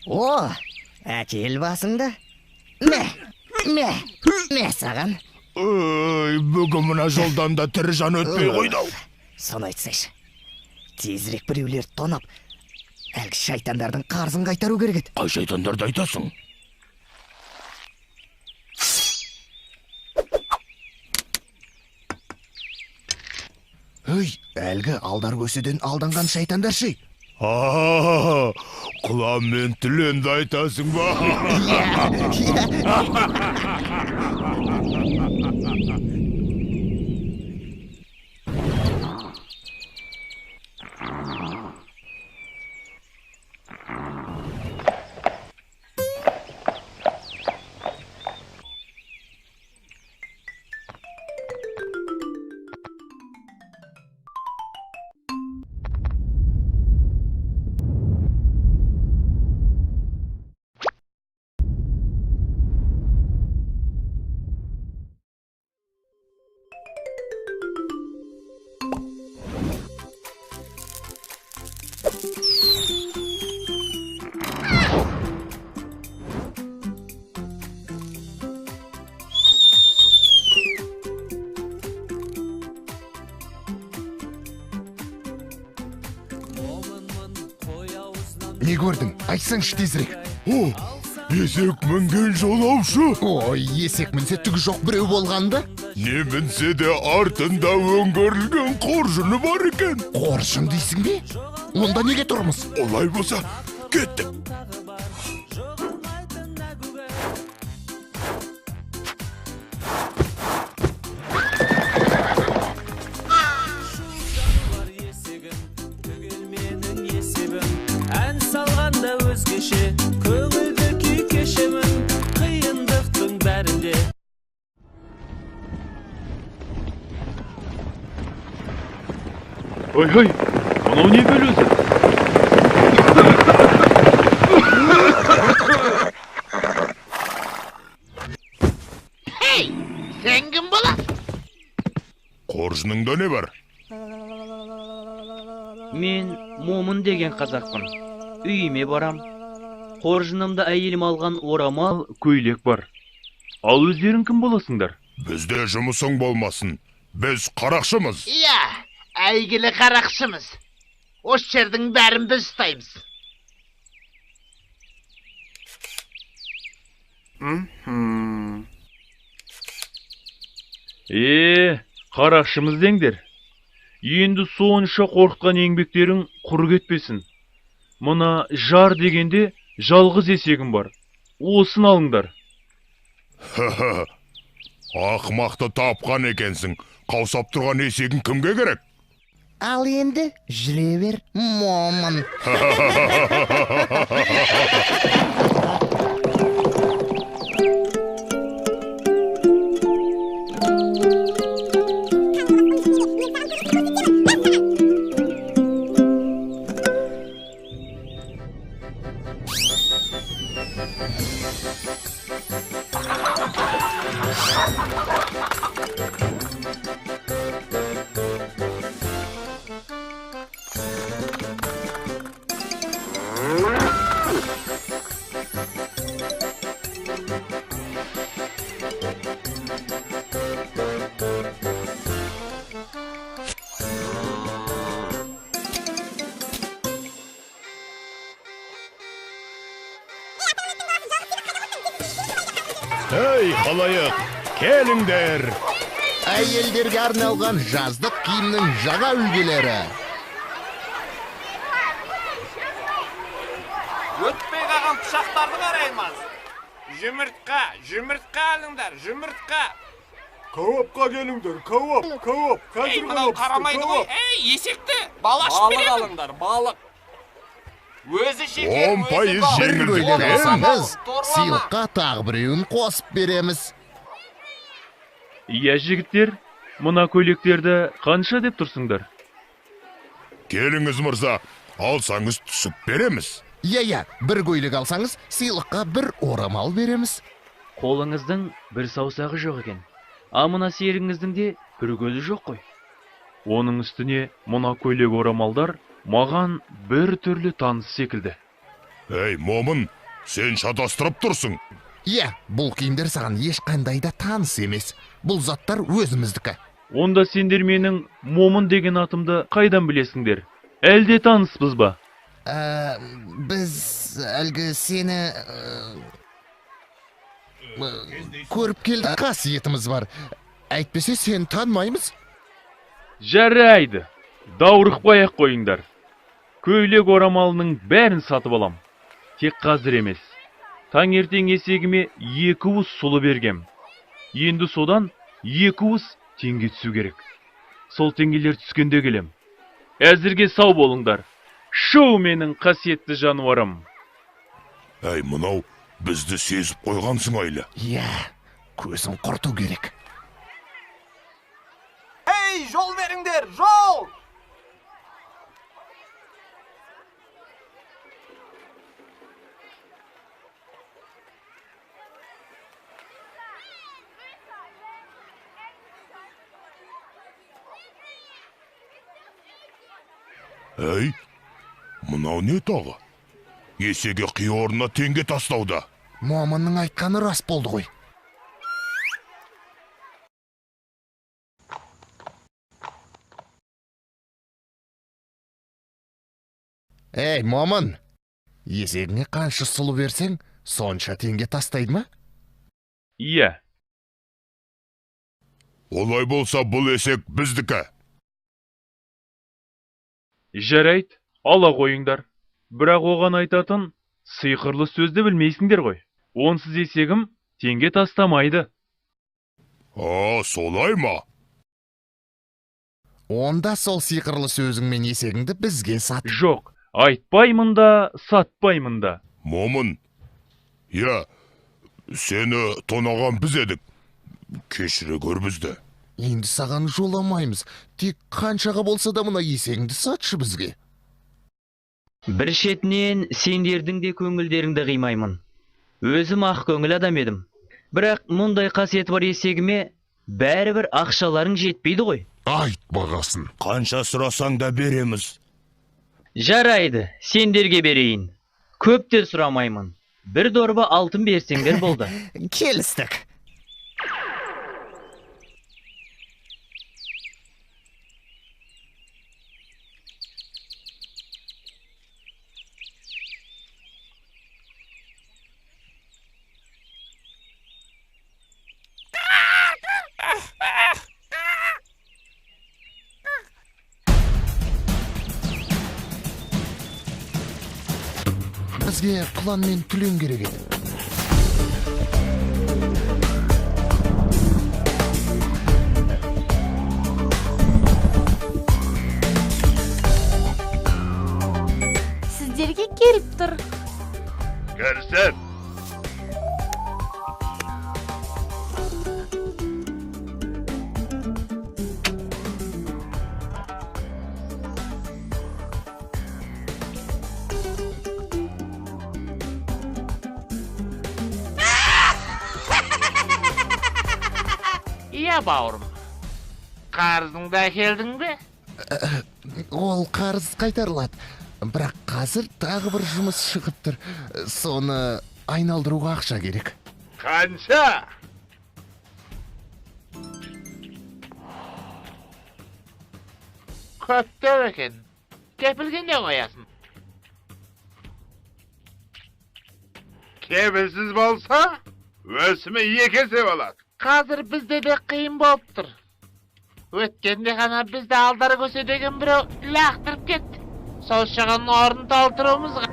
О, әкел басыңды. Мә саған. Бүгін мына жолдан да тірі жан өтпей қойды ау. Соны айтсайшы. Тезірек біреулер тонап, әлгі шайтандардың қарызын қайтару керек еді. Қай шайтандарды айтасың? Әлгі алдар көседен алданған шайтандар ше? Құлан мен түленді айтасың ба? Не көрдің? Айтсаңшы тезірек. Есек мінген жолаушы. Ой, есек мінсе түгі жоқ біреу болғанды? Не мінсе де артында өңгерілген қоржыны бар екен. Қоржын дейсің бе? Онда неге тұрмыз? Олай болса, кеттік. Көңілді күй кешемін қиындықтың бәрінде. Ой, мынау не бөл өзі? Сен кім боласың? Қоржыныңда не бар? Мен Момын деген қазақпын. Үйіме барам. Қоржынымда әйелім алған орамал, Көйлек бар. Ал өздерің кім боласыңдар? Бізде жұмысың болмасын. Біз қарақшымыз. Иә, әйгілі қарақшымыз. Осы жердің бәрін біз ұстаймыз. Қарақшымыз деңдер. Енді сонша қорқытқан еңбектерің құр кетпесін. Мұна жар дегенде жалғыз есегім бар. Осын алыңдар. Ақымақты тапқан екенсің. Қаусап тұрған есегің кімге керек? Ал енді жүре бер, Момын. Ей, халайық, келіңдер. Әйелдерге арналған жаздық киімнің жаңа үлгілері. Өтпей қалған пышақтарды қараймыз. Жұмыртқа алыңдар, жұмыртқа. Кауапқа келіңдер, кауап. Ей, мынау қарамайды ғой. Ей, есекті, балық беремін. Балық алыңдар, балық. Өзі шекер, 10% жеңілдік. Көйлек алсаңыз, сыйлыққа тағы біреуін қосып береміз. Иә, жігіттер, мына көйлектерді қанша деп тұрсыңдар? Келіңіз мырза, алсаңыз түсіп береміз. Иә, бір көйлек алсаңыз, сыйлыққа бір орамал береміз. Қолыңыздың бір саусағы жоқ екен. А мына серігіңіздің де бір көзі жоқ қой. Оның үстіне мына көйлек орамалдар маған бір түрлі таныс секілді. Ей, момын, сен шатастырып тұрсың. Иә, бұл киімдер саған ешқандай да таныс емес. Бұл заттар өзіміздікі. Онда сендер менің момын деген атымды қайдан білесіңдер? Әлде таныспыз ба? Біз әлгі сені көріп келдік, қасиетіміз бар. Әйтпесе сен танымаймыз. Жарайды. Даурықпай ақ қойыңдар. Көйлек орамалының бәрін сатып алам. Тек қазір емес. Таңертең есегіме 2 уыс сұлы бергем. Енді содан 2 уыс теңге түсу керек. Сол теңгелер түскенде келем. Әзірге сау болыңдар. Шоу менің қасиетті жануарым. Ей, мынау бізді сезіп қойғансың айлы. Иә, көзін құрту керек. Ей, жол беріңдер, жол! Ей, мынау не тағы? Есеге қи орнына теңге тастауда. Момынның айтқаны рас болды ғой. Ей, момын, есегіңе қанша сұлы берсең, сонша теңге тастайды ма? Иә. Олай болса бұл есек біздікі. Жарайды, ала қойыңдар. Бірақ оған айтатын сиқырлы сөзді білмейсіңдер ғой. Онсыз есегім теңге тастамайды. Солай ма? Онда сол сиқырлы сөзіңмен есегіңді бізге сат. Жоқ, айтпаймын да, сатпаймын да. Момын, сені тонаған біз едік. Кешіре көр бізді. Енді саған жоламаймыз. Тек қаншаға болса да мына есегіңді сатшы бізге. Бір шетінен сендердің де көңілдеріңді қимаймын. Өзім ақ көңіл адам едім. Бірақ мұндай қасиеті бар есегіме бәрібір ақшаларың жетпейді ғой. Айт бағасын. Қанша сұрасаң да береміз. Жарайды, сендерге берейін. Көп те сұрамаймын. Бір дорба алтын берсеңдер болды. Келістік. Бізге құлан мен түлен керек еді. Сіздерге келіп тұр. Кәрсен. Иә, бауырым. Қарызыңды әкелдің бе? Ол қарыз қайтарылады. Бірақ қазір тағы бір жұмыс шығып тұр. Соны айналдыруға ақша керек. Қанша? Көптеу екен. Кепілгенде қоясын. Кепілсіз болса, өсімі 2 есе болады. Қазір бізде де қиын болып тұр. Өткенде ғана бізді алдары көседеген біреу лақтырып кетті. Сол шығын орын толтыруымызға.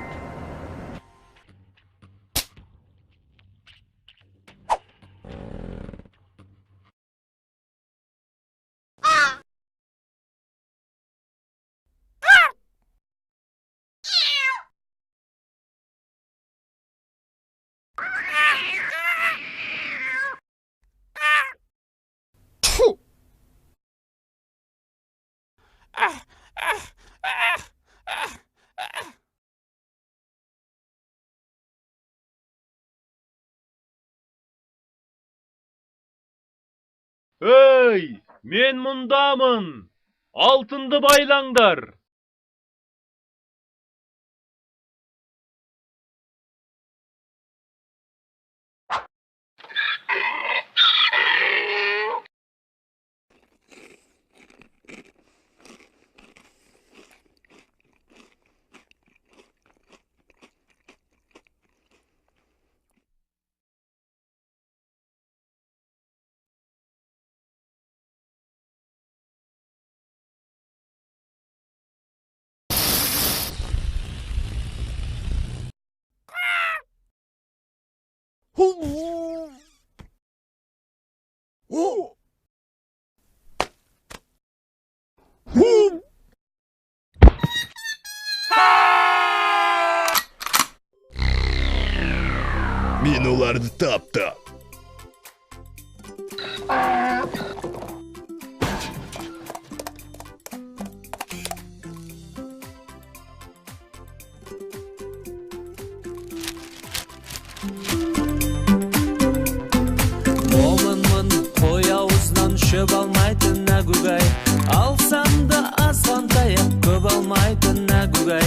Ей, мен мұндамын. Алтынды байлаңдар. Мен оларды таптым. Момынмын қой аузынан шөп алмайтын әгугай, алсам да азғантайып көп алмайтын әгугай.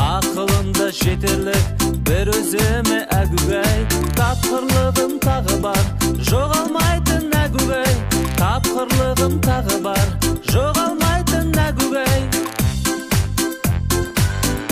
Ақылымда жетерлік бір өзіме әгугай, тапқырлығым тағы бар, жоғалмайтын әгугай, тапқырлығым тағы бар,